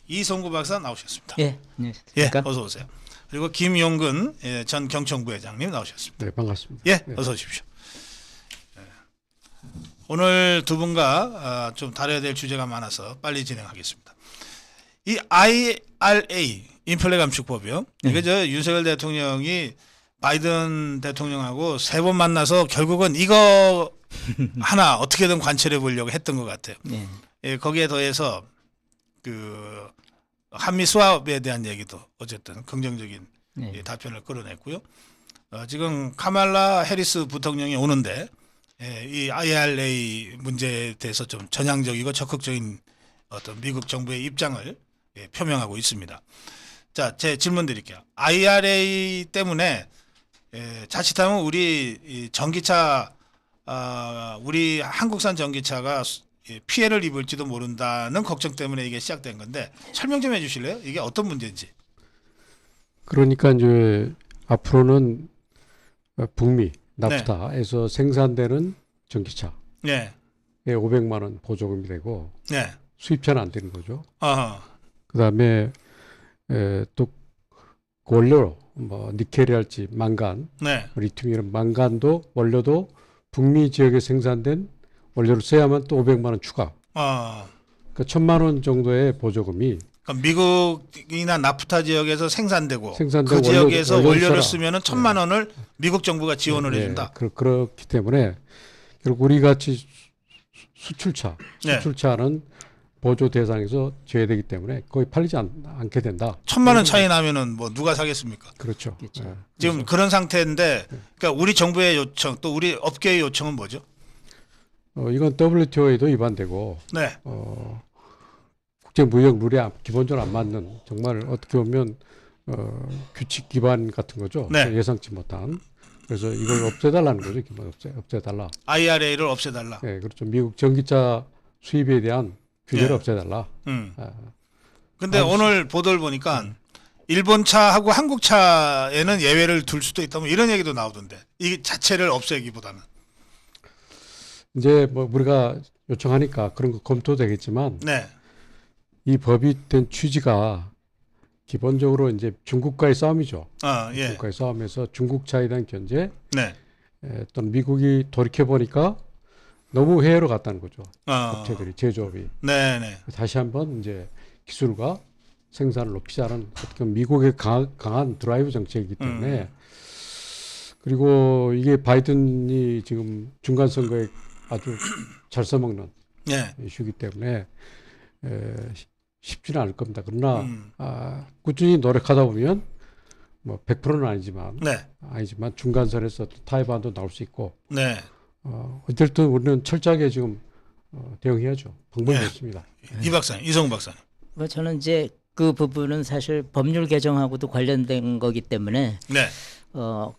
이성구 박사 나오셨습니다. 예, 예, 안녕하십니까? 어서 오세요. 그리고 김용근 전 경청부회장님 나오셨습니다. 네, 반갑습니다. 예, 네. 어서 오십시오. 오늘 두 분과 좀 다뤄야 될 주제가 많아서 빨리 진행하겠습니다. 이 IRA 인플레 감축법이요. 이게 저 윤석열 대통령이 바이든 대통령하고 세 번 만나서 결국은 이거 하나 어떻게든 관철해 보려고 했던 것 같아요. 예, 예, 거기에 더해서 그 한미 수합에 대한 얘기도 어쨌든 긍정적인 예. 답변을 끌어냈고요. 지금 카말라 해리스 부통령이 오는데 이 IRA 문제에 대해서 좀 전향적이고 적극적인 어떤 미국 정부의 입장을 표명하고 있습니다. 자, 제 질문 드릴게요. IRA 때문에 자칫하면 우리 이 전기차 우리 한국산 전기차가 피해를 입을지도 모른다는 걱정 때문에 이게 시작된 건데 설명 좀 해주실래요? 이게 어떤 문제인지. 그러니까 이제 앞으로는 북미 나프타에서 생산되는 전기차에 네, 500만 원 보조금이 되고 네, 수입차는 안 되는 거죠. 어허, 그다음에 또 원료 뭐 니켈이랄지 망간, 네, 리튬 이런 망간도 원료도 북미 지역에 생산된 원료를 써야만 또 500만 원 추가. 그러니까 1,000만 원 정도의 보조금이 그러니까 미국이나 나프타 지역에서 생산되고 생산된 그 지역에서 원료를 써라. 쓰면은 1,000만 원을 미국 정부가 지원을 해준다. 그렇기 때문에 결국 우리 같이 네. 수출차는 보조 대상에서 제외되기 때문에 거의 팔리지 않게 된다. 1,000만 원 차이 나면은 뭐 누가 사겠습니까? 그렇죠. 그렇죠. 예. 지금 그런 상태인데, 그러니까 우리 정부의 요청 또 우리 업계의 요청은 뭐죠? 이건 WTO에도 위반되고 네, 국제무역 룰에 기본적으로 안 맞는 정말 어떻게 보면 규칙 위반 같은 거죠. 네. 예상치 못한. 그래서 이걸 없애달라는 거죠. 기본 없애달라. IRA를 없애달라. 네, 그렇죠. 미국 전기차 수입에 대한 규제를 예. 없애달라. 근데 오늘 보도를 보니까 일본 차하고 한국 차에는 예외를 둘 수도 있다 뭐 이런 얘기도 나오던데 이 자체를 없애기보다는. 이제 뭐 우리가 요청하니까 그런 거 검토되겠지만 네, 이 법이 된 취지가 기본적으로 이제 중국과의 싸움이죠. 예, 중국과의 싸움에서 중국차에 대한 견제, 네, 또는 미국이 돌이켜 보니까 너무 해외로 갔다는 거죠. 어, 업체들이 제조업이 네, 네, 다시 한번 이제 기술과 생산을 높이자는 어떻게 보면 미국의 강한 드라이브 정책이기 때문에 그리고 이게 바이든이 지금 중간 선거에 아주 잘 써먹는 네, 이슈이기 때문에 쉽지는 않을 겁니다. 그러나 꾸준히 노력하다 보면 뭐 100%는 아니지만 중간선에서 타이반도 나올 수 있고 네. 어쨌든 우리는 철저하게 지금 대응해야죠. 방법이 네. 없습니다. 이 박사님, 이성우 박사님. 뭐 저는 이제 그 부분은 사실 법률 개정하고도 관련된 거기 때문에 네,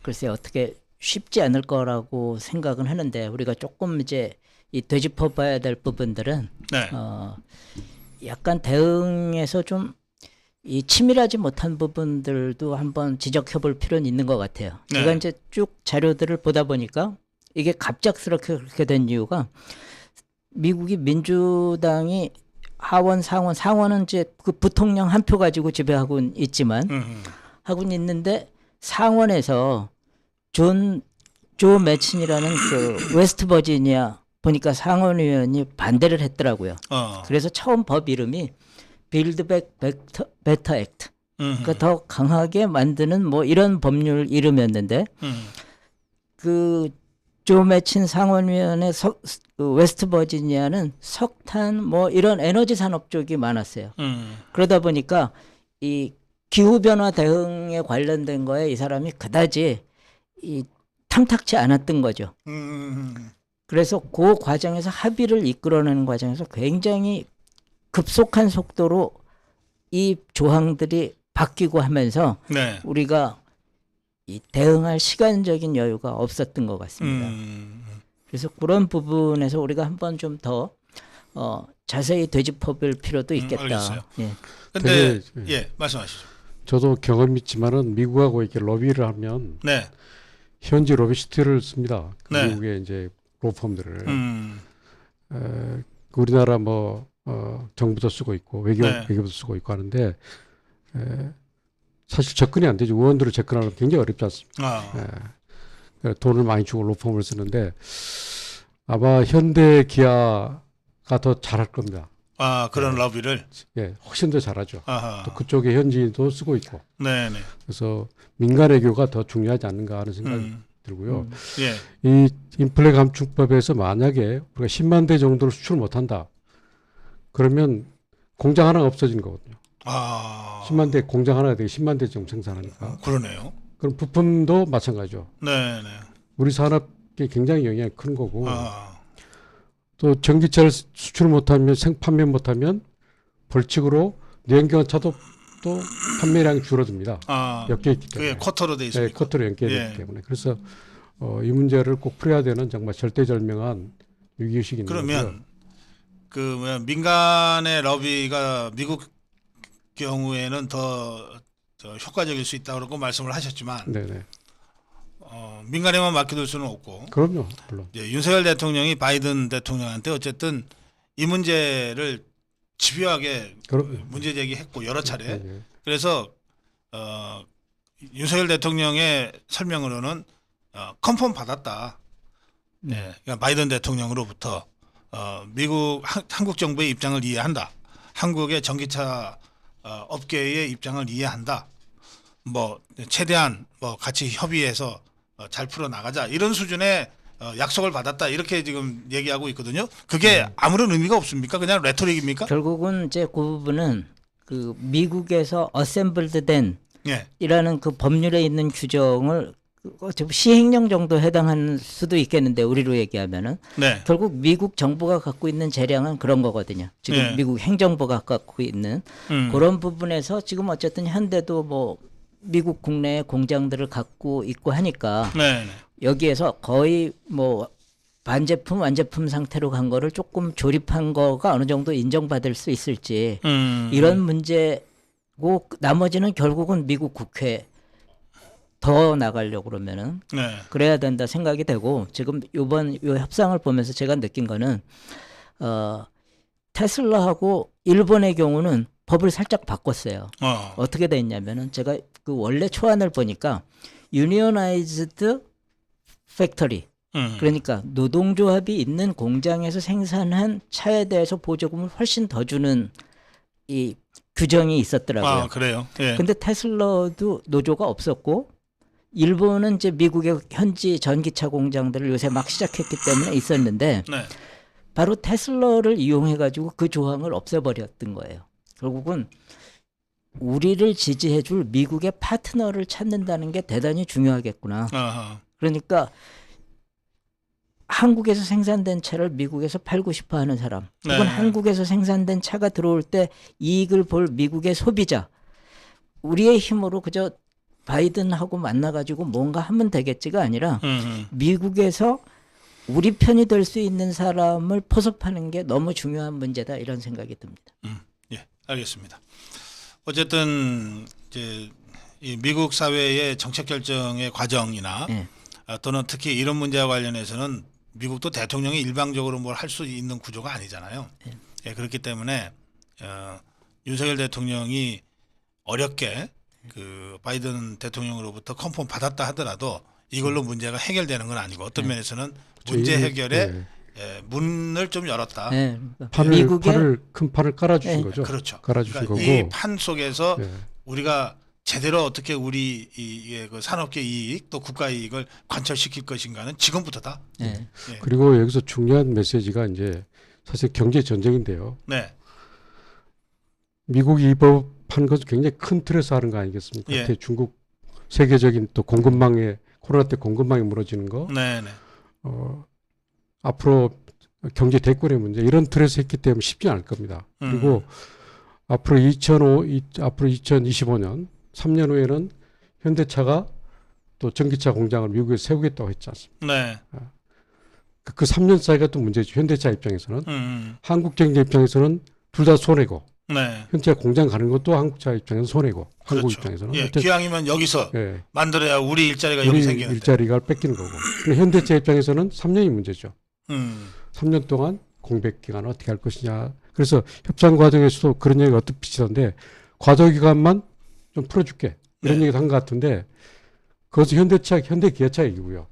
글쎄 어떻게 쉽지 않을 거라고 생각은 하는데 우리가 조금 이제 이 되짚어봐야 될 부분들은 네, 약간 대응에서 좀 이 치밀하지 못한 부분들도 한번 지적해 볼 필요는 있는 것 같아요. 네. 제가 이제 쭉 자료들을 보다 보니까 이게 갑작스럽게 그렇게 된 이유가 미국이 민주당이 하원, 상원은 이제 그 부통령 한 표 가지고 지배하고 있지만 하고는 있는데 상원에서 조 매친이라는 그 웨스트 버지니아 보니까 상원의원이 반대를 했더라고요. 그래서 처음 법 이름이 빌드백 베터 액트. 그러니까 더 강하게 만드는 뭐 이런 법률 이름이었는데 그 조 매친 상원의원의 그 웨스트 버지니아는 석탄 뭐 이런 에너지 산업 쪽이 많았어요. 그러다 보니까 이 기후 변화 대응에 관련된 거에 이 사람이 그다지 이 탐탁치 않았던 거죠. 그래서 그 과정에서 합의를 이끌어내는 과정에서 굉장히 급속한 속도로 이 조항들이 바뀌고 하면서 네. 우리가 이 대응할 시간적인 여유가 없었던 것 같습니다. 그래서 그런 부분에서 우리가 한번 좀 더 자세히 되짚어볼 필요도 있겠다. 알겠어요. 예. 근데 되게, 예, 말씀하시죠. 저도 경험이 있지만은 미국하고 이렇게 로비를 하면 네, 현지 로비스트를 씁니다. 네. 미국의 이제 로펌들을. 음, 우리나라 뭐 정부도 쓰고 있고 네. 외교부도 쓰고 있고 하는데 사실 접근이 안 되죠. 의원들을 접근하는 건 굉장히 어렵지 않습니까? 아, 돈을 많이 주고 로펌을 쓰는데 아마 현대 기아가 더 잘할 겁니다. 그런 네. 러비를. 예, 훨씬 더 잘하죠. 아하. 또 그쪽에 현지인도 쓰고 있고 네네. 그래서 민간 외교가 더 중요하지 않는가 하는 생각이 들고요. 예. 이 인플레 감축법에서 만약에 우리가 10만 대 정도를 수출 못한다. 그러면 공장 하나가 없어진 거거든요. 10만 대 공장 하나가 되게 10만 대 정도 생산하니까. 그러네요. 그럼 부품도 마찬가지죠. 네네. 우리 산업에 굉장히 영향이 큰 거고 아, 또 전기차를 수출 못하면 판매 못하면 벌칙으로 내연기관차도 또 판매량이 줄어듭니다. 엮여 있기 때문에. 그게 쿼터로 돼 네, 있습니까? 쿼터로 연결되기 예. 때문에. 그래서 이 문제를 꼭 풀어야 되는 정말 절대절명한 위기의식이 있는 거고요. 그러면 민간의 러비가 미국 경우에는 더 효과적일 수 있다고 말씀을 하셨지만 네네. 민간에만 맡겨둘 수는 없고 그럼요. 물론. 이제 윤석열 대통령이 바이든 대통령한테 어쨌든 이 문제를 집요하게 그럼요. 문제 제기했고 여러 차례. 네, 네. 그래서 윤석열 대통령의 설명으로는 컨펌 받았다. 네, 그러니까 바이든 대통령으로부터 미국 한국 정부의 입장을 이해한다. 한국의 전기차 업계의 입장을 이해한다. 뭐 최대한 뭐 같이 협의해서 잘 풀어 나가자 이런 수준의 약속을 받았다 이렇게 지금 얘기하고 있거든요. 그게 아무런 의미가 없습니까? 그냥 레토릭입니까? 결국은 이제 그 부분은 그 미국에서 어셈블드 된 예, 이라는 그 법률에 있는 규정을 어차피 시행령 정도 해당할 수도 있겠는데 우리로 얘기하면은 네, 결국 미국 정부가 갖고 있는 재량은 그런 거거든요. 지금 예. 미국 행정부가 갖고 있는 그런 부분에서 지금 어쨌든 현대도 뭐 미국 국내에 공장들을 갖고 있고 하니까 네, 네. 여기에서 거의 뭐 반제품 완제품 상태로 간 거를 조금 조립한 거가 어느 정도 인정받을 수 있을지 이런 문제고 나머지는 결국은 미국 국회 더 나가려고 그러면은 네. 그래야 된다 생각이 되고 지금 요번 요 협상을 보면서 제가 느낀 거는 테슬라하고 일본의 경우는 법을 살짝 바꿨어요. 어떻게 돼 있냐면은 제가 그 원래 초안을 보니까 유니어나이즈드 팩터리 그러니까 노동조합이 있는 공장에서 생산한 차에 대해서 보조금을 훨씬 더 주는 이 규정이 있었더라고요. 그래요. 예. 근데 테슬라도 노조가 없었고 일본은 이제 미국의 현지 전기차 공장들을 요새 막 시작했기 때문에 있었는데 네. 바로 테슬라를 이용해 가지고 그 조항을 없애버렸던 거예요. 결국은 우리를 지지해줄 미국의 파트너를 찾는다는 게 대단히 중요하겠구나. 아하. 그러니까 한국에서 생산된 차를 미국에서 팔고 싶어 하는 사람 혹은 네. 한국에서 생산된 차가 들어올 때 이익을 볼 미국의 소비자 우리의 힘으로 그저 바이든하고 만나가지고 뭔가 하면 되겠지가 아니라 미국에서 우리 편이 될 수 있는 사람을 포섭하는 게 너무 중요한 문제다 이런 생각이 듭니다. 예, 알겠습니다. 어쨌든 이제 이 미국 사회의 정책 결정의 과정이나 네. 또는 특히 이런 문제와 관련해서는 미국도 대통령이 일방적으로 뭘 할 수 있는 구조가 아니잖아요. 예, 그렇기 때문에 윤석열 대통령이 어렵게 그 바이든 대통령으로부터 컨펌 받았다 하더라도 이걸로 문제가 해결되는 건 아니고 어떤 면에서는 문제 해결의 문을 좀 열었다. 네. 그러니까 큰 판을 깔아주신 네. 거죠. 그렇죠. 깔아주신 그러니까 거고. 이 판 속에서 네. 우리가 제대로 어떻게 우리 그 산업계 이익 또 국가 이익을 관철시킬 것인가는 지금부터다. 네. 예. 그리고 여기서 중요한 메시지가 이제 사실 경제 전쟁인데요. 네. 미국이 입법한 것은 굉장히 큰 틀에서 하는 거 아니겠습니까? 예. 특히 중국 세계적인 또 공급망에 코로나 때 공급망이 무너지는 거, 네, 네. 앞으로 경제 대권의 문제 이런 틀에서 했기 때문에 쉽지 않을 겁니다. 그리고 앞으로 2025년 3년 후에는 현대차가 또 전기차 공장을 미국에 세우겠다고 했지 않습니까? 네. 그 3년 사이가 또 문제죠. 현대차 입장에서는 한국 경제 입장에서는 둘 다 손해고 네. 현대차 공장 가는 것도 한국차 입장에서 손해고 한국 그렇죠. 입장에서는 예, 어쨌든 기왕이면 여기서 예, 만들어야 우리 일자리가 우리 여기 생기는데. 일자리가 뺏기는 거고. 근데 현대차 입장에서는 3년이 문제죠. 음. 3년 동안 공백 기간을 어떻게 할 것이냐. 그래서 협상 과정에서도 그런 얘기가 어떻게 비치던데 과도 기간만 좀 풀어줄게 이런 네. 얘기도 한 것 같은데 그것은 현대기아차 얘기고요.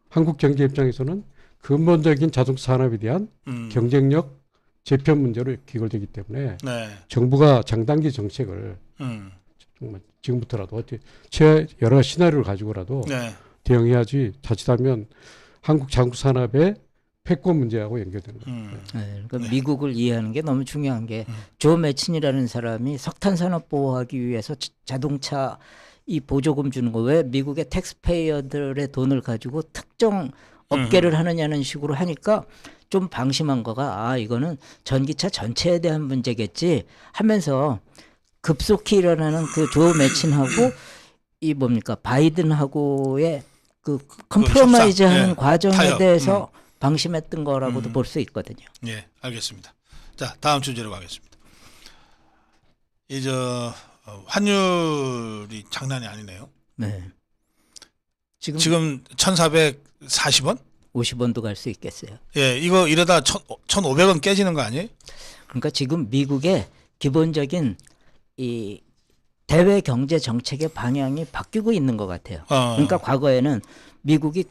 한국 경제 입장에서는 근본적인 자동차 산업에 대한 경쟁력 재편 문제로 귀결되기 때문에 네. 정부가 장단기 정책을 정말 지금부터라도 어떻게 여러 시나리오를 가지고라도 네. 대응해야지 자칫하면 한국 자동차 산업의 패권 문제하고 연결되는 거예요. 네, 그러니까 네. 미국을 이해하는 게 너무 중요한 게 조 매친이라는 사람이 석탄 산업 보호하기 위해서 자동차 이 보조금 주는 거 왜 미국의 텍스페이어들의 돈을 가지고 특정 업계를 하느냐는 식으로 하니까 좀 방심한 거가 이거는 전기차 전체에 대한 문제겠지 하면서 급속히 일어나는 그 조 매친하고 이 뭡니까 바이든하고의 그 컴프로마이즈하는 협상, 예, 과정에 타협, 대해서 방심했던 거라고도 볼 수 있거든요. 예, 알겠습니다. 자, 다음 주제로 가겠습니다. 이제 환율이 장난이 아니네요. 네. 지금 지금 1,440원? 50원도 갈 수 있겠어요. 예, 이거 이러다 1,500원 깨지는 거 아니에요? 그러니까 지금 미국의 기본적인 이 대외 경제 정책의 방향이 바뀌고 있는 것 같아요. 그러니까 과거에는 미국이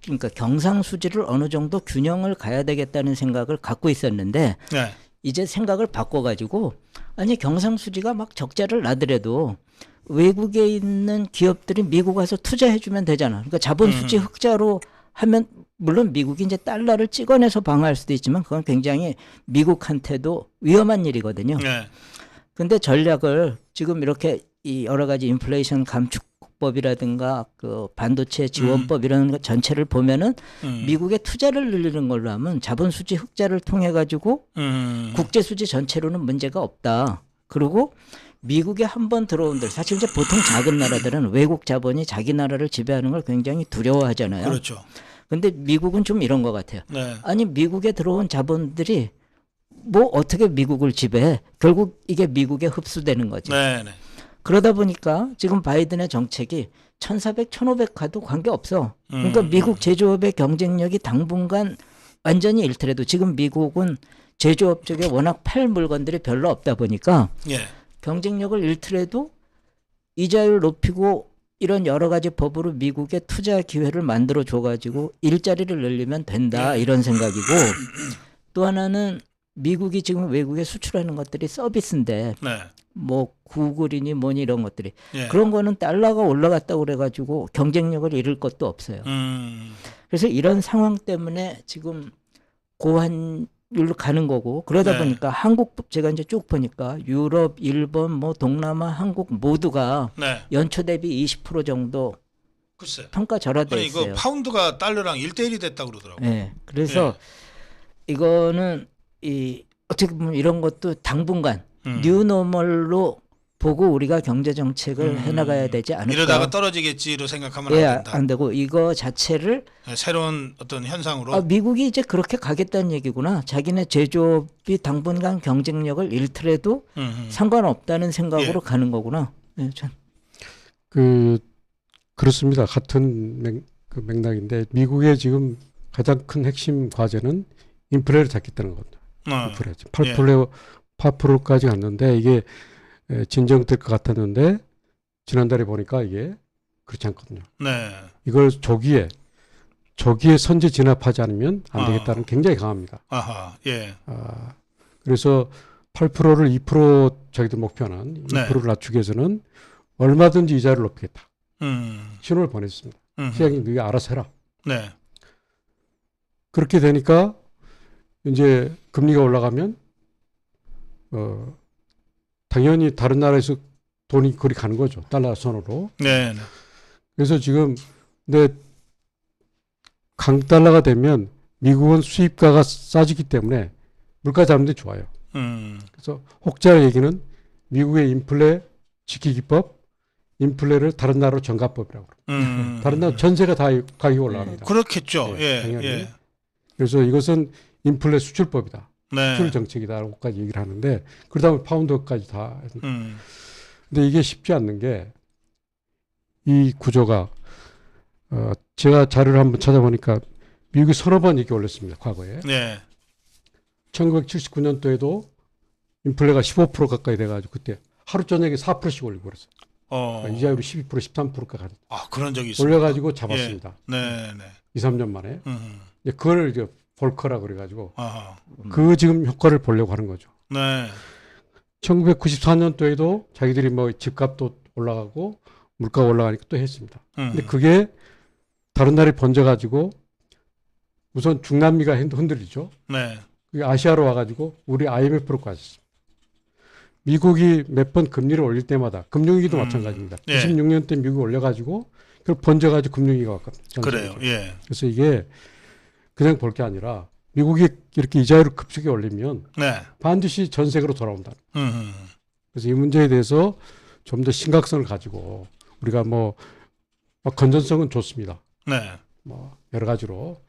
그러니까 경상 수지를 어느 정도 균형을 가야 되겠다는 생각을 갖고 있었는데 네. 이제 생각을 바꿔가지고 아니 경상 수지가 막 적자를 나더라도 외국에 있는 기업들이 미국 와서 투자해주면 되잖아. 그러니까 자본 수지 흑자로 하면 물론 미국이 이제 달러를 찍어내서 방어할 수도 있지만 그건 굉장히 미국한테도 위험한 일이거든요. 네. 근데 전략을 지금 이렇게 이 여러 가지 인플레이션 감축법이라든가 그 반도체 지원법 이런 것 전체를 보면은 미국의 투자를 늘리는 걸로 하면 자본 수지 흑자를 통해 가지고 국제 수지 전체로는 문제가 없다. 그리고 미국에 한 번 들어온들 사실 이제 보통 작은 나라들은 외국 자본이 자기 나라를 지배하는 걸 굉장히 두려워하잖아요. 그렇죠. 근데 미국은 좀 이런 것 같아요. 네. 아니 미국에 들어온 자본들이 뭐 어떻게 미국을 지배해? 결국 이게 미국에 흡수되는 거지. 네, 네. 그러다 보니까 지금 바이든의 정책이 1,400, 1,500 가도 관계없어. 그러니까 미국 제조업의 경쟁력이 당분간 완전히 잃더라도 지금 미국은 제조업 쪽에 워낙 팔 물건들이 별로 없다 보니까 예. 경쟁력을 잃더라도 이자율 높이고 이런 여러 가지 법으로 미국의 투자 기회를 만들어 줘가지고 일자리를 늘리면 된다 이런 생각이고 또 하나는 미국이 지금 외국에 수출하는 것들이 서비스인데 네. 뭐 구글이니 뭐니 이런 것들이 예. 그런 거는 달러가 올라갔다고 그래가지고 경쟁력을 잃을 것도 없어요. 그래서 이런 상황 때문에 지금 고환율로 가는 거고 그러다 네. 보니까 한국 제가 이제 쭉 보니까 유럽, 일본, 뭐 동남아, 한국 모두가 네. 연초 대비 20% 정도 글쎄. 평가 절하돼 아니 있어요. 이거 파운드가 달러랑 1대1이 됐다고 그러더라고요. 네, 그래서 이거는 이 어떻게 보면 이런 것도 당분간 뉴노멀로 보고 우리가 경제 정책을 해나가야 되지 않을까. 이러다가 떨어지겠지로 생각하면 예, 안 된다. 안 되고 이거 자체를 새로운 어떤 현상으로. 미국이 이제 그렇게 가겠다는 얘기구나. 자기네 제조업이 당분간 경쟁력을 잃더라도 상관없다는 생각으로 가는 거구나. 네, 그렇습니다. 같은 맥락인데 미국의 지금 가장 큰 핵심 과제는 인플레를 잡겠다는 겁니다. 인플레 8%까지 갔는데 이게 진정될 것 같았는데 지난달에 보니까 이게 그렇지 않거든요. 네. 이걸 조기에 선제 진압하지 않으면 안 되겠다는 굉장히 강합니다. 아하. 예. 그래서 8%를 2% 자기들 목표는 2%를 낮추기 위해서는 얼마든지 이자를 높이겠다. 신호를 보냈습니다. 시장이 네가 알아서 해라. 네. 그렇게 되니까 이제 금리가 올라가면 당연히 다른 나라에서 돈이 거리 가는 거죠. 달러 선으로. 네. 네. 그래서 지금 근데 강달러가 되면 미국은 수입가가 싸지기 때문에 물가 잡는 데 좋아요. 그래서 혹자 얘기는 미국의 인플레 지키기법, 인플레를 다른 나라로 전가법이라고 그래요. 다른 나라 전세가 다 가격이 올라갑니다. 그렇겠죠. 예, 예. 당연히. 예. 그래서 이것은 인플레 수출법이다. 네. 수출 정책이다라고까지 얘기를 하는데 그러다 보면 파운드까지 다. 근데 이게 쉽지 않는 게 이 구조가 제가 자료를 한번 찾아보니까 미국이 서너 번 얘기 올렸습니다. 과거에. 네. 1979년도에도 인플레가 15% 가까이 돼가지고 그때 하루 저녁에 4%씩 올리고 그랬어요. 그러니까 이자율이 12% 13%까지 그런 적이 있어요. 올려가지고 잡았습니다. 네, 네. 2, 3년 만에. 음. 이제 그걸 이제 볼커라 그래가지고 아하. 그 지금 효과를 보려고 하는 거죠. 네. 1994년도에도 자기들이 뭐 집값도 올라가고 물가가 올라가니까 또 했습니다. 근데 그게 다른 나라에 번져가지고 우선 중남미가 흔들리죠. 네. 그게 아시아로 와가지고 우리 IMF로 갔습니다. 미국이 몇 번 금리를 올릴 때마다 금융위기도 마찬가지입니다. 예. 96년 때 미국이 올려가지고 그걸 번져가지고 금융위기가 왔거든요. 전 그래요. 세계적으로. 예. 그래서 이게 그냥 볼 게 아니라 미국이 이렇게 이자율을 급속히 올리면 네. 반드시 전 세계로 돌아온다. 음. 그래서 이 문제에 대해서 좀 더 심각성을 가지고 우리가 뭐 건전성은 좋습니다. 네. 뭐 여러 가지로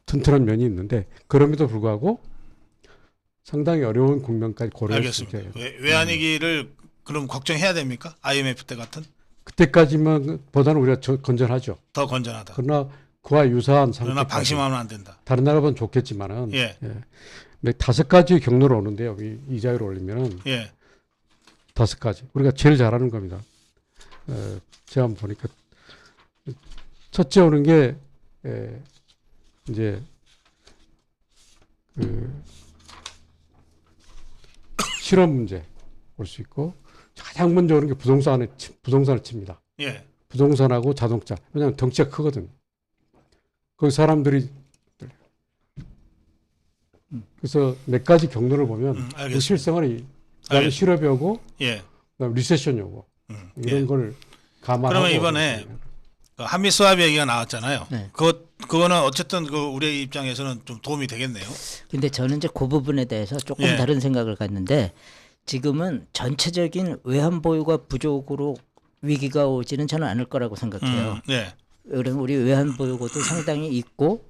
튼튼한 면이 있는데 그럼에도 불구하고 상당히 어려운 국면까지 고려해서 알겠습니다. 외환위기를 그럼 걱정해야 됩니까? IMF 때 같은? 그때까지만 보다는 우리가 건전하죠. 더 건전하다. 그러나 그와 유사한 그러나 상태까지 방심하면 안 된다. 다른 나라보다는 좋겠지만은 예. 몇 5가지 경로로 오는데요. 이자율 올리면은 예. 5가지. 우리가 제일 잘하는 겁니다. 제가 한번 보니까 첫째 오는 게 이제 그 실업 문제 올 수 있고 가장 먼저 오는 게 부동산을 칩니다. 예. 부동산하고 자동차. 왜냐하면 덩치가 크거든. 거기 사람들이 그래서 몇 가지 경로를 보면 알겠습니다. 실생활이 그다음에 알겠습니다. 실업이 오고 예. 그다음에 리세션이 오고 이런 예. 걸 감안하고 그러면 이번에 한미 수합 얘기가 나왔잖아요. 네. 그거는 어쨌든 그 우리 입장에서는 좀 도움이 되겠네요. 근데 저는 이제 그 부분에 대해서 조금 예. 다른 생각을 갖는데 지금은 전체적인 외환 보유가 부족으로 위기가 오지는 저는 않을 거라고 생각해요. 네. 그럼 우리 외환 보유고도 상당히 있고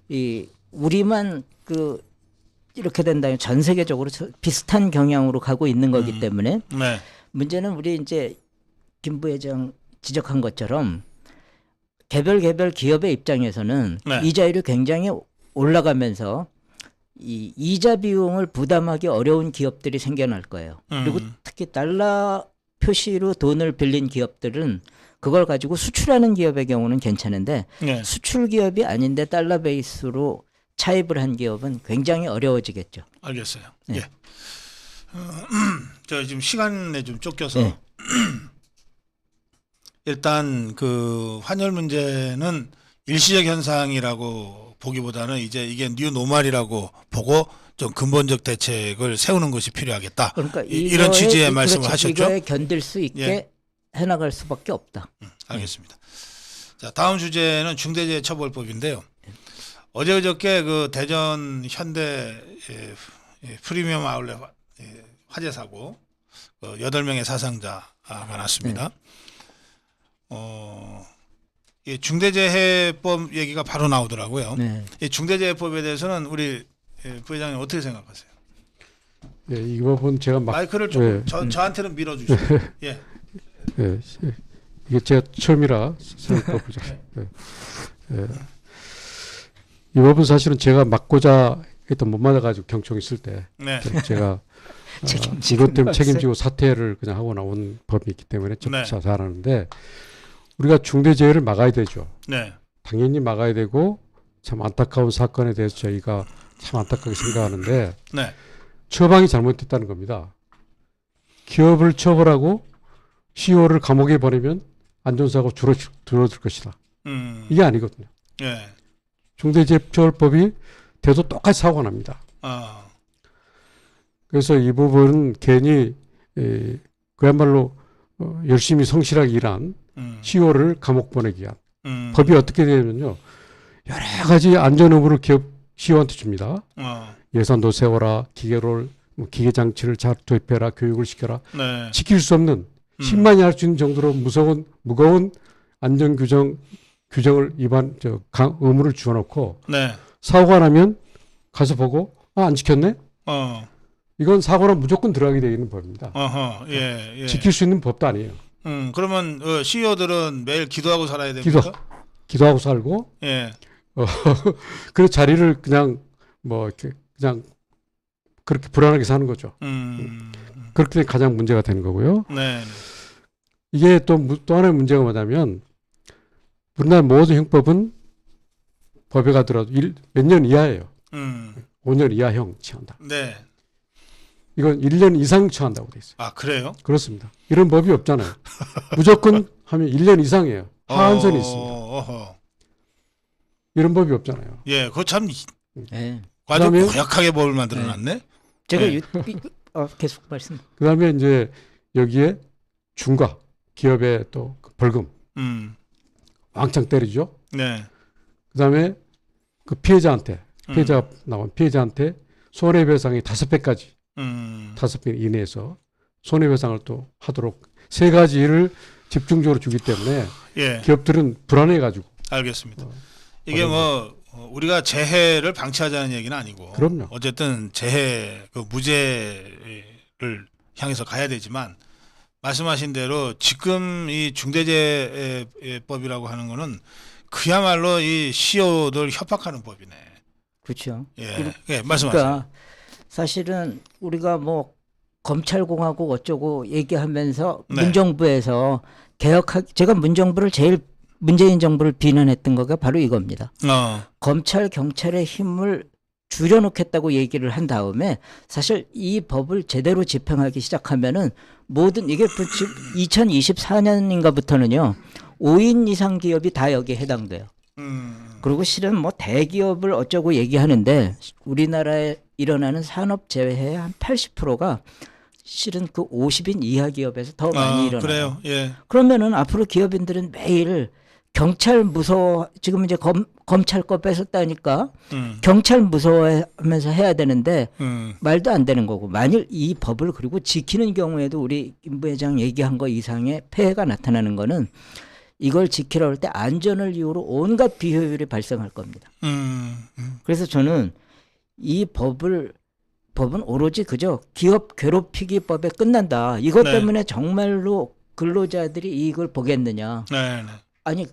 이 우리만 그 이렇게 된다면 전 세계적으로 비슷한 경향으로 가고 있는 거기 때문에 네. 문제는 우리 이제 김 부회장 지적한 것처럼 개별 기업의 입장에서는 네. 이자율이 굉장히 올라가면서 이 이자 비용을 부담하기 어려운 기업들이 생겨날 거예요. 그리고 특히 달러 표시로 돈을 빌린 기업들은 그걸 가지고 수출하는 기업의 경우는 괜찮은데 네. 수출 기업이 아닌데 달러 베이스로 차입을 한 기업은 굉장히 어려워지겠죠. 알겠어요. 네. 예. 저 지금 시간에 좀 쫓겨서 네. 일단 그 환율 문제는 일시적 현상이라고 보기보다는 이제 이게 뉴 노멀이라고 보고 좀 근본적 대책을 세우는 것이 필요하겠다. 그러니까 이런 이거에- 취지의 말씀을 그렇죠. 하셨죠? 이거에 견딜 수 있게 예. 해나갈 수밖에 없다. 알겠습니다. 자, 다음 주제는 중대재해처벌법인데요. 어제 그저께 그 대전 현대 프리미엄 아울렛 화재 사고 8명의 사상자가 났습니다. 이 중대재해법 얘기가 바로 나오더라고요. 네. 이 중대재해법에 대해서는 우리 부회장님 어떻게 생각하세요? 예, 이 부분 제가 막 마이크를 좀 예. 저한테는 밀어주시죠. 예. 예, 이게 제가 처음이라 생각해 보자. 이 법은 사실은 제가 맞고자 했던 못 맞아가지고 경총 있을 때 네. 제가 책임지고 이것 때문에 나왔어요? 책임지고 사퇴를 그냥 하고 나온 법이 있기 때문에 좀 네. 잘하는데 우리가 중대재해를 막아야 되죠. 네. 당연히 막아야 되고 참 안타까운 사건에 대해서 저희가 참 안타깝게 생각하는데 네. 처방이 잘못됐다는 겁니다. 기업을 처벌하고 CEO를 감옥에 보내면 안전사고 줄어들 것이다. 이게 아니거든요. 예. 중대재해처벌법이 돼도 똑같이 사고가 납니다. 아. 그래서 이 부분은 괜히 그야말로 열심히 성실하게 일한 CEO를 감옥 보내기 위한 법이 어떻게 되냐면요. 여러 가지 안전 의무를 기업 CEO한테 줍니다. 예산도 세워라, 기계장치를 잘 도입해라, 교육을 시켜라. 네. 지킬 수 없는 신만이 할 수 있는 정도로 무거운 안전 규정을 의무를 주어놓고 네. 사고가 나면 가서 보고 안 지켰네? 이건 사고는 무조건 들어가게 되어 있는 법입니다. 어허. 예. 예. 지킬 수 있는 법도 아니에요. 그러면 CEO들은 매일 기도하고 살아야 됩니까? 기도하고 살고 예. 그 자리를 그냥 뭐 이렇게 그냥 그렇게 불안하게 사는 거죠. 음. 그렇게 되면 가장 문제가 되는 거고요. 네. 이게 또 하나의 문제가 뭐냐면 우리나라 모든 형법은 법에 가더라도 몇 년 이하예요. 5년 이하형 처한다. 네. 이건 1년 이상 처한다고 돼 있어요. 아, 그래요? 그렇습니다. 이런 법이 없잖아요. 무조건 하면 1년 이상이에요. 하한선이 있습니다. 어허. 이런 법이 없잖아요. 예, 그거 참 예. 아주 그다음에- 고약하게 법을 만들어 놨네. 제가 네. 계속 말씀. 그다음에 이제 여기에 중과 기업의 또 벌금 음. 왕창 때리죠. 네. 그다음에 그 피해자가 나온 피해자한테 손해배상이 5배까지 음. 5배 이내에서 손해배상을 또 하도록 3가지를 집중적으로 주기 때문에 예, 기업들은 불안해가지고. 알겠습니다. 이게 뭐 우리가 재해를 방치하자는 얘기는 아니고, 그럼요. 어쨌든 재해 그 무죄를 향해서 가야 되지만 말씀하신 대로 지금 이 중대재해법이라고 하는 거는 그야말로 이 CEO들 협박하는 법이네. 그렇죠. 예, 예, 말씀하세요. 그러니까 사실은 우리가 뭐 검찰공화국 어쩌고 얘기하면서 네. 문정부에서 제가 문정부를 제일 문재인 정부를 비난했던 거가 바로 이겁니다. 검찰 경찰의 힘을 줄여놓겠다고 얘기를 한 다음에 사실 이 법을 제대로 집행하기 시작하면은 모든 이게 2024년인가부터는요 5인 이상 기업이 다 여기에 해당돼요. 그리고 실은 뭐 대기업을 어쩌고 얘기하는데 우리나라에 일어나는 산업 재해의 한 80%가 실은 그 50인 이하 기업에서 더 많이 일어나요. 그래요. 예. 그러면은 앞으로 기업인들은 매일 경찰 무서워 지금 이제 검찰 거 뺏었다니까 경찰 무서워하면서 해야 되는데 말도 안 되는 거고 만일 이 법을 그리고 지키는 경우에도 우리 김 부회장 얘기한 거 이상의 폐해가 나타나는 거는 이걸 지키려 할 때 안전을 이유로 온갖 비효율이 발생할 겁니다. 그래서 저는 이 법은 오로지 그저 기업 괴롭히기 법에 끝난다. 이것 네. 때문에 정말로 근로자들이 이걸 보겠느냐. 네, 네. 아니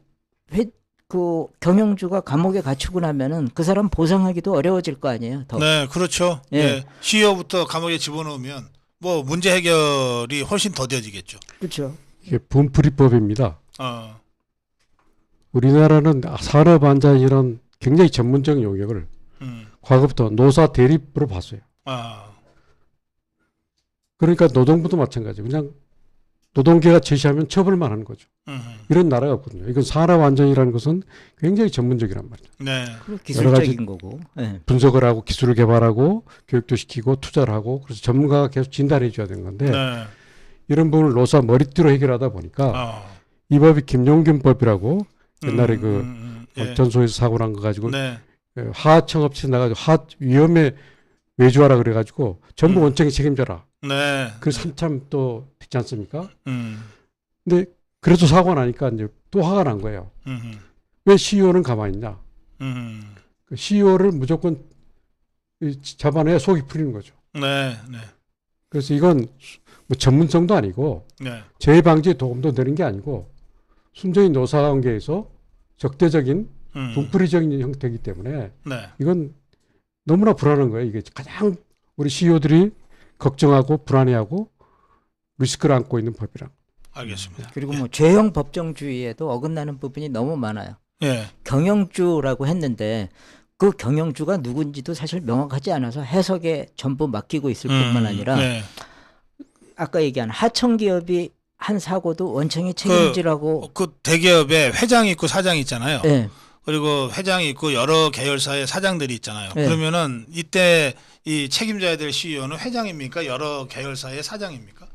그 경영주가 감옥에 갇히고 나면은 그 사람 보상하기도 어려워질 거 아니에요. 더. 네, 그렇죠. 예. 예. CEO부터 감옥에 집어넣으면 뭐 문제 해결이 훨씬 더뎌지겠죠. 그렇죠. 이게 분풀이법입니다. 어. 우리나라는 산업안전이란 굉장히 전문적 영역을 과거부터 노사 대립으로 봤어요. 아. 그러니까 노동부도 마찬가지예요. 그냥 노동계가 제시하면 처벌만 하는 거죠. 이런 나라가 없거든요. 이건 산업안전이라는 것은 굉장히 전문적이란 말이죠. 네. 그리고 기술적인 거고. 네. 분석을 하고 기술을 개발하고 교육도 시키고 투자를 하고 그래서 전문가가 계속 진단해 줘야 되는 건데 네. 이런 부분을 노사 머리띠로 해결하다 보니까 어. 이 법이 김용균 법이라고 옛날에 예. 전소에서 사고 난 거 가지고 네. 하청업체 나가지고 위험에 외주하라 그래가지고 전부 원청이 책임져라. 네. 그래서 한참 또 됐지 않습니까? 음. 근데 그래도 사고가 나니까 이제 또 화가 난 거예요. 왜 CEO는 가만히 있냐? 그 CEO를 무조건 잡아내야 속이 풀리는 거죠. 네. 네. 그래서 이건 뭐 전문성도 아니고 네. 재해 방지에 도움도 되는 게 아니고 순전히 노사관계에서 적대적인 분풀이적인 형태이기 때문에 네. 이건 너무나 불안한 거예요. 이게 가장 우리 CEO들이 걱정하고 불안해하고 리스크를 안고 있는 법이라. 알겠습니다. 그리고 뭐 죄형 법정주의에도 어긋나는 부분이 너무 많아요. 예. 경영주라고 했는데 그 경영주가 누군지도 사실 명확하지 않아서 해석에 전부 맡기고 있을 뿐만 아니라 네. 아까 얘기한 하청기업이 한 사고도 원청이 책임지라고 그 대기업에 회장이 있고 사장이 있잖아요. 네. 그리고 회장이 있고 여러 계열사의 사장들이 있잖아요. 네. 그러면은 이때 이 책임져야 될 CEO는 회장입니까? 여러 계열사의 사장입니까?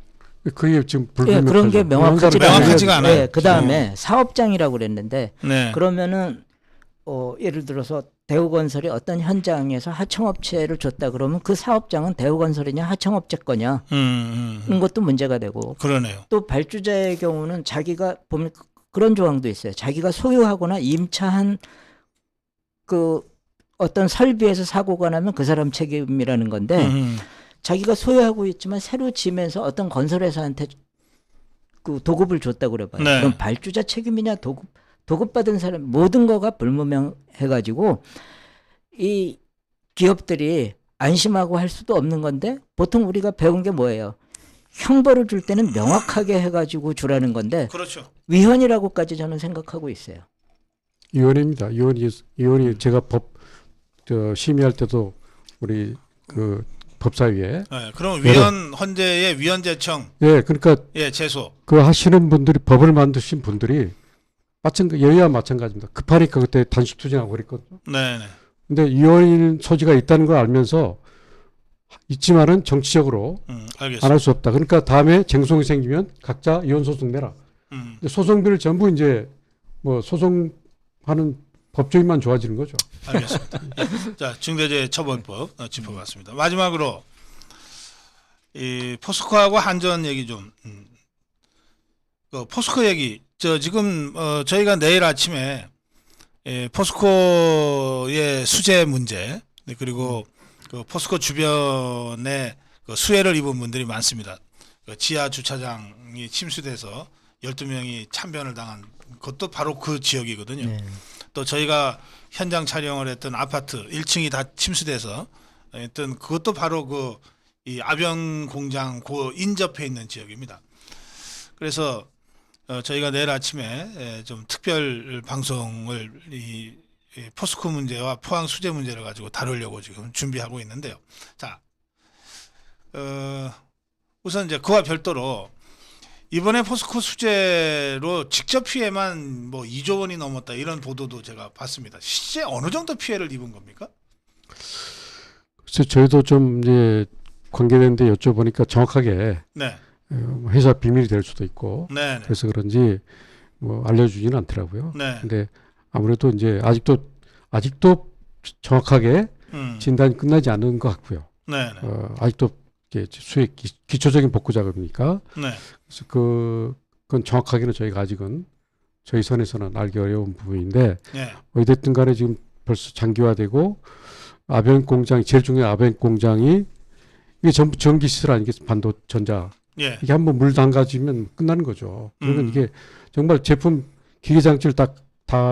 그게 지금 예, 불분명하죠. 그런 게 명확하지가 않아요. 예, 그다음에 사업장이라고 그랬는데 네. 그러면은 예를 들어서 대우건설이 어떤 현장에서 하청업체를 줬다 그러면 그 사업장은 대우건설이냐 하청업체 거냐 이런 것도 문제가 되고 그러네요. 또 발주자의 경우는 자기가 보면 그런 조항도 있어요. 자기가 소유하거나 임차한 그 어떤 설비에서 사고가 나면 그 사람 책임이라는 건데 자기가 소유하고 있지만 새로 지면서 어떤 건설회사한테 그 도급을 줬다고 그래봐요. 네. 그럼 발주자 책임이냐 도급받은 사람 모든 거가 불분명해가지고 이 기업들이 안심하고 할 수도 없는 건데 보통 우리가 배운 게 뭐예요? 형벌을 줄 때는 명확하게 해가지고 주라는 건데 그렇죠. 위헌이라고까지 저는 생각하고 있어요. 위헌입니다. 위헌이 제가 심의할 때도 우리 그 법사위에 예, 그럼 위헌 헌재의 위헌재청 예, 그러니까 제소. 그 하시는 분들이 법을 만드신 분들이 여야와 마찬가지입니다. 급하니까 그때 단식 투쟁하고 그랬거든요. 네, 네. 근데 위헌 소지가 있다는 걸 알면서 있지만은 정치적으로 알겠습니다. 안 할 수 없다. 그러니까 다음에 쟁송이 생기면 각자 이혼 소송 내라. 근데 소송비를 전부 이제 뭐 소송하는 법조인만 좋아지는 거죠. 알겠습니다. 예. 자, 중대재해처벌법 짚어봤습니다. 마지막으로 이 포스코하고 한전 얘기 좀. 그 포스코 얘기. 지금 저희가 내일 아침에 포스코의 수재 문제 그리고 그 포스코 주변에 그 수해를 입은 분들이 많습니다. 그 지하 주차장이 침수돼서 12명이 참변을 당한 것도 바로 그 지역이거든요. 네. 또 저희가 현장 촬영을 했던 아파트 1층이 다 침수돼서 했던 그것도 바로 그 이 아변 공장 그 인접해 있는 지역입니다. 그래서 저희가 내일 아침에 좀 특별 방송을 이 포스코 문제와 포항 수재 문제를 가지고 다루려고 지금 준비하고 있는데요. 자, 우선 이제 그와 별도로 이번에 포스코 수재로 직접 피해만 뭐 2조 원이 넘었다 이런 보도도 제가 봤습니다. 실제 어느 정도 피해를 입은 겁니까? 그래서 저희도 좀 이제 관계되는데 여쭤보니까 정확하게 네, 회사 비밀이 될 수도 있고 네, 네, 그래서 그런지 뭐 알려주지는 않더라고요. 네. 근데 아무래도 이제 아직도 정확하게 진단이 끝나지 않은 것 같고요. 네, 네, 아직도 이게 수액 기초적인 복구 작업이니까 네, 그래서 그건 정확하게는 저희가 아직은 저희 선에서는 알기 어려운 부분인데 네, 어찌됐든 간에 지금 벌써 장기화되고 아변 공장 제일 중요한 아변 공장이 이게 전부 전기 시설 아니겠습니까? 반도 전자 예, 이게 한번 물 담가지면 끝나는 거죠. 그러면 음. 이게 정말 제품 기계 장치를 다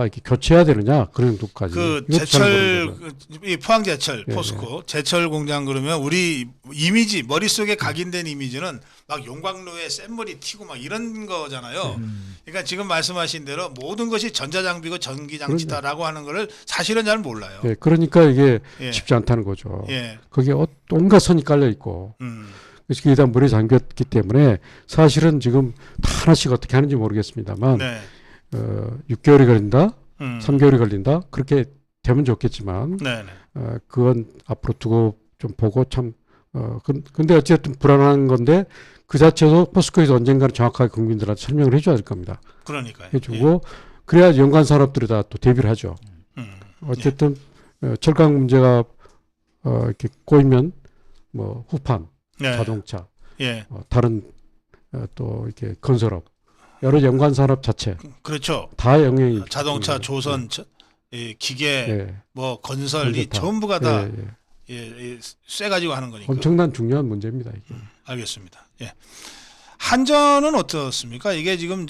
이렇게 교체해야 되느냐 그런 정도까지. 그 이것도 잘 제철 모르는 거죠. 이 포항 제철 예, 포스코 제철 공장 그러면 우리 이미지 머릿속에 각인된 이미지는 막 용광로에 센물이 튀고 막 이런 거잖아요. 그러니까 지금 말씀하신 대로 모든 것이 전자장비고 전기장치다라고 하는 거를 사실은 잘 몰라요. 예, 그러니까 이게 예. 쉽지 않다는 거죠. 예. 거기에 온갖 선이 깔려 있고 그래서 그게 다 물에 잠겼기 때문에 사실은 지금 다 하나씩 어떻게 하는지 모르겠습니다만 네. 6개월이 걸린다, 3개월이 음. 걸린다 그렇게 되면 좋겠지만 네, 네. 그건 앞으로 두고 좀 보고 참 근데 어쨌든 불안한 건데 그 자체도 포스코에서 언젠가는 정확하게 국민들한테 설명을 해줘야 될 겁니다. 그러니까요. 해주고 그래야 연관 산업들이 다 또 대비를 하죠. 어쨌든 철강 문제가 이렇게 꼬이면 뭐 후판, 네. 자동차, 예. 다른 또 이렇게 건설업 여러 연관 산업 자체 그렇죠. 다 영향이 자동차, 조선, 기계, 예. 뭐 건설 이 다. 전부가 다 예. 쇠 가지고 하는 거니까. 엄청난 중요한 문제입니다. 이게. 알겠습니다. 예. 한전은 어떻습니까? 이게 지금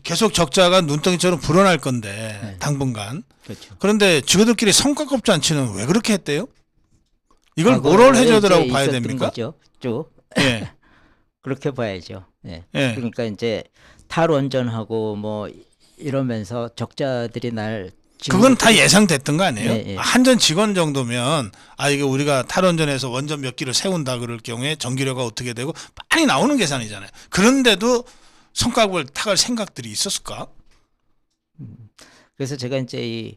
계속 적자가 눈덩이처럼 불어날 건데 네. 당분간. 그렇죠. 그런데 지그들끼리 성과급 잔치는 왜 그렇게 했대요? 이걸 과거에 뭐를 해줘더라고 이제 봐야 있었던 됩니까? 거죠. 쭉 예. 그렇게 봐야죠. 예. 예. 그러니까 이제 탈원전하고 뭐 이러면서 적자들이 날 그건 다 예상됐던 거 아니에요? 예, 예. 한전 직원 정도면 이게 우리가 탈원전에서 원전 몇 기를 세운다 그럴 경우에 전기료가 어떻게 되고 많이 나오는 계산이잖아요. 그런데도 성과급을 타갈 생각들이 있었을까? 그래서 제가 이제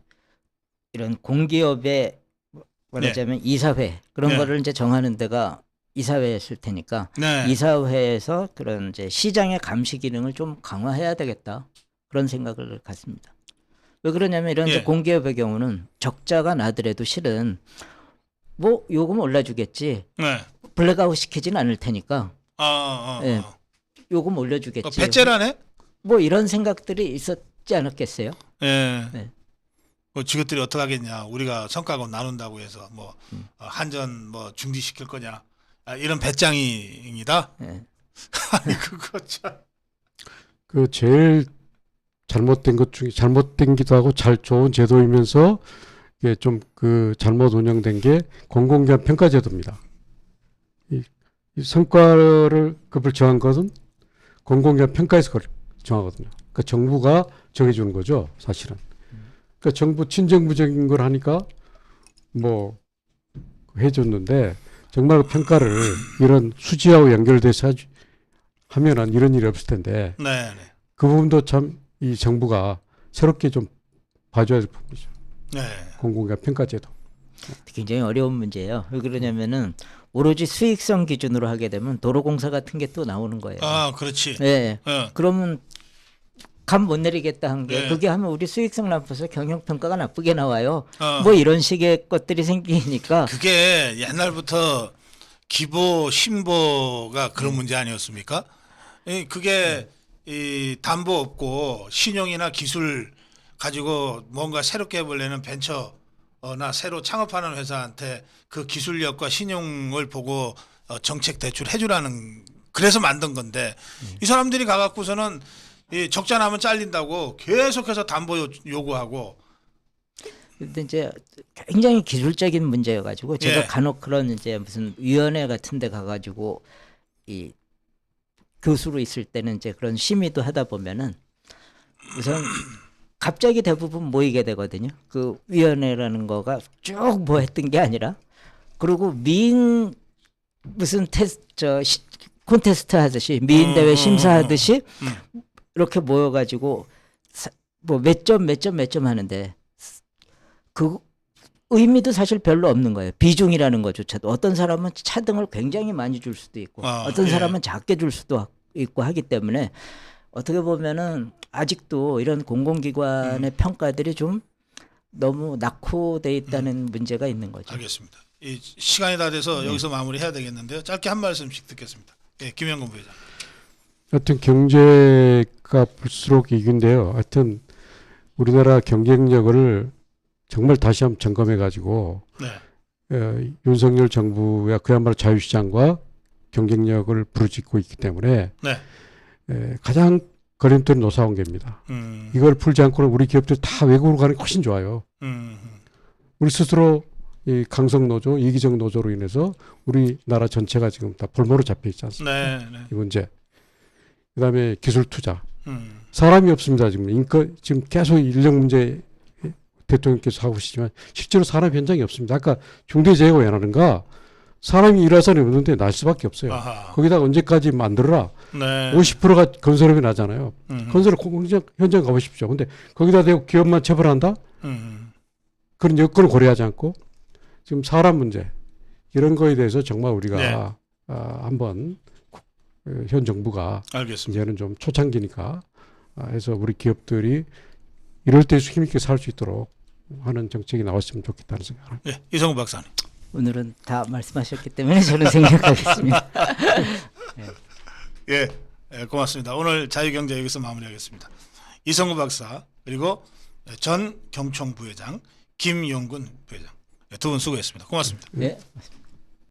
이런 공기업의 말하자면 이사회 그런 네. 거를 이제 정하는 데가 이사회였을 테니까 네. 이사회에서 그런 이제 시장의 감시 기능을 좀 강화해야 되겠다 그런 생각을 갖습니다. 왜 그러냐면 이런 이제 예. 공기업의 경우는 적자가 나더라도 실은 뭐 요금 올려주겠지 네. 블랙아웃 시키지는 않을 테니까 예. 요금 올려주겠지. 배째라네? 뭐 이런 생각들이 있었지 않았겠어요? 예. 네. 뭐 지것들이 어떻게 하겠냐? 우리가 성과급 나눈다고 해서 뭐 한전 뭐 중지시킬 거냐? 이런 배짱이다. 예. 아니 그거 참. 그 제일 잘못된 것 중에 잘못된기도 하고 잘 좋은 제도이면서 이게 좀 그 잘못 운영된 게 공공기관 평가제도입니다. 이 성과를 급을 정한 것은 공공기관 평가에서 그걸 정하거든요. 그러니까 정부가 정해주는 거죠, 사실은. 그러니까 정부 친정부적인 걸 하니까 뭐 해줬는데 정말 그 평가를 이런 수지하고 연결돼서 하면은 이런 일이 없을 텐데 네, 네. 그 부분도 참 이 정부가 새롭게 좀 봐줘야 될 부분이죠. 네. 공공기관 평가제도. 굉장히 어려운 문제예요. 왜 그러냐면은 오로지 수익성 기준으로 하게 되면 도로공사 같은 게 또 나오는 거예요. 아, 그렇지. 네. 어. 그러면 감 못 내리겠다 한 게 네. 그게 하면 우리 수익성 나빠서 경영 평가가 나쁘게 나와요. 어. 뭐 이런 식의 것들이 생기니까 그게 옛날부터 기보 신보가 그런 문제 아니었습니까? 그게 이 담보 없고 신용이나 기술 가지고 뭔가 새롭게 해보려는 벤처나 새로 창업하는 회사한테 그 기술력과 신용을 보고 정책 대출 해주라는 그래서 만든 건데 이 사람들이 가갖고서는 이 적자 나면 잘린다고 계속해서 담보 요구하고. 근데 이제 굉장히 기술적인 문제여가지고 제가 예. 간혹 그런 이제 무슨 위원회 같은데 가가지고 이 교수로 있을 때는 이제 그런 심의도 하다 보면은 우선 갑자기 대부분 모이게 되거든요. 그 위원회라는 거가 쭉 뭐 했던 게 아니라 그리고 미인 무슨 콘테스트 하듯이 미인 대회 심사하듯이 이렇게 모여가지고 뭐 몇 점 하는데 그 의미도 사실 별로 없는 거예요. 비중이라는 것조차도 어떤 사람은 차등을 굉장히 많이 줄 수도 있고 어떤 예. 사람은 작게 줄 수도 있고 하기 때문에 어떻게 보면은 아직도 이런 공공기관의 평가들이 좀 너무 낙후돼 있다는 문제가 있는 거죠. 알겠습니다. 이 시간이 다 돼서 여기서 마무리해야 되겠는데요. 짧게 한 말씀씩 듣겠습니다. 예, 김영건 부회장. 하여튼 경제가 볼수록 이긴데요. 하여튼 우리나라 경쟁력을 정말 다시 한번 점검해 가지고 네. 윤석열 정부야 그야말로 자유시장과 경쟁력을 부르짖고 있기 때문에 네. 가장 걸림돌이 노사관계입니다. 이걸 풀지 않고는 우리 기업들 다 외국으로 가는 게 훨씬 좋아요. 우리 스스로 이 강성 노조, 이기적 노조로 인해서 우리나라 전체가 지금 다 볼모로 잡혀 있지 않습니까? 네. 네. 이 문제. 그다음에 기술 투자. 사람이 없습니다. 지금 계속 인력 문제 대통령께서 하고 계시지만 실제로 사람 현장이 없습니다. 아까 중대재해고연합인가 사람이 일할 사람이 없는데 날 수밖에 없어요. 아하. 거기다가 언제까지 만들어라. 네. 50%가 건설업이 나잖아요. 건설 현장 가보십시오. 근데 거기다 대고 기업만 처벌한다? 그런 여건을 고려하지 않고 지금 사람 문제 이런 거에 대해서 정말 우리가 네. 한번 현 정부가 알겠습니다. 이제는 좀 초창기니까 해서 우리 기업들이 이럴 때 힘있게 살 수 있도록 하는 정책이 나왔으면 좋겠다는 생각을. 예, 이성우 박사님. 오늘은 다 말씀하셨기 때문에 저는 생략하겠습니다. 예, 고맙습니다. 오늘 자유경제 여기서 마무리하겠습니다. 이성우 박사 그리고 전 경총 부회장 김용근 부회장 두 분 수고했습니다. 고맙습니다. 네.